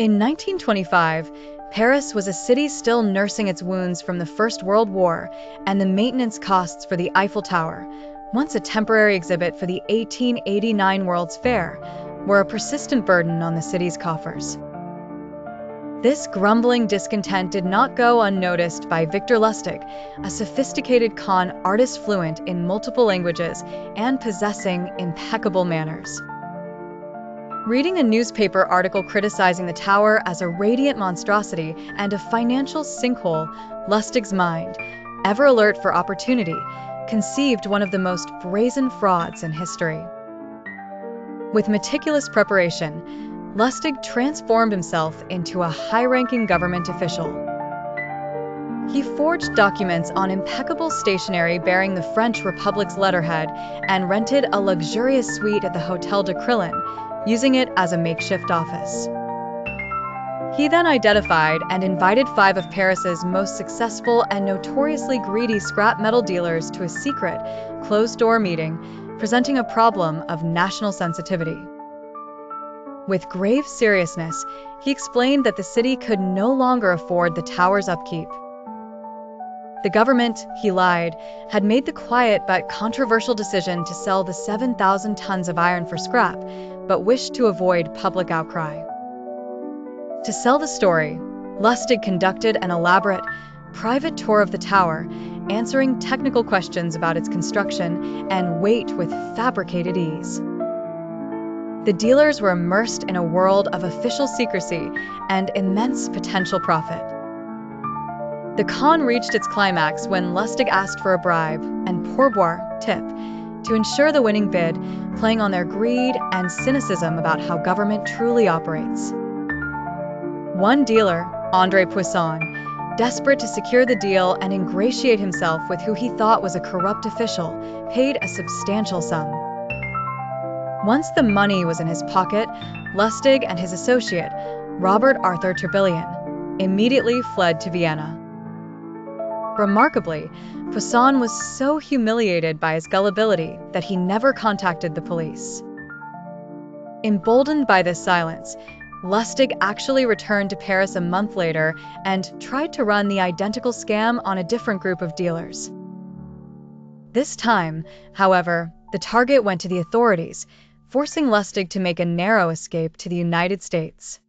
In 1925, Paris was a city still nursing its wounds from the First World War, and the maintenance costs for the Eiffel Tower, once a temporary exhibit for the 1889 World's Fair, were a persistent burden on the city's coffers. This grumbling discontent did not go unnoticed by Victor Lustig, a sophisticated con artist fluent in multiple languages and possessing impeccable manners. Reading a newspaper article criticizing the tower as a radiant monstrosity and a financial sinkhole, Lustig's mind, ever alert for opportunity, conceived one of the most brazen frauds in history. With meticulous preparation, Lustig transformed himself into a high-ranking government official. He forged documents on impeccable stationery bearing the French Republic's letterhead and rented a luxurious suite at the Hôtel de Crillon, using it as a makeshift office. He then identified and invited 5 of Paris's most successful and notoriously greedy scrap metal dealers to a secret, closed-door meeting, presenting a problem of national sensitivity. With grave seriousness, he explained that the city could no longer afford the tower's upkeep. The government, he lied, had made the quiet but controversial decision to sell the 7,000 tons of iron for scrap, but wished to avoid public outcry. To sell the story, Lustig conducted an elaborate, private tour of the tower, answering technical questions about its construction and weight with fabricated ease. The dealers were immersed in a world of official secrecy and immense potential profit. The con reached its climax when Lustig asked for a bribe and pourboire tip to ensure the winning bid, playing on their greed and cynicism about how government truly operates. One dealer, André Poisson, desperate to secure the deal and ingratiate himself with who he thought was a corrupt official, paid a substantial sum. Once the money was in his pocket, Lustig and his associate, Robert Arthur Tourbillon, immediately fled to Vienna. Remarkably, Poisson was so humiliated by his gullibility that he never contacted the police. Emboldened by this silence, Lustig actually returned to Paris a month later and tried to run the identical scam on a different group of dealers. This time, however, the target went to the authorities, forcing Lustig to make a narrow escape to the United States.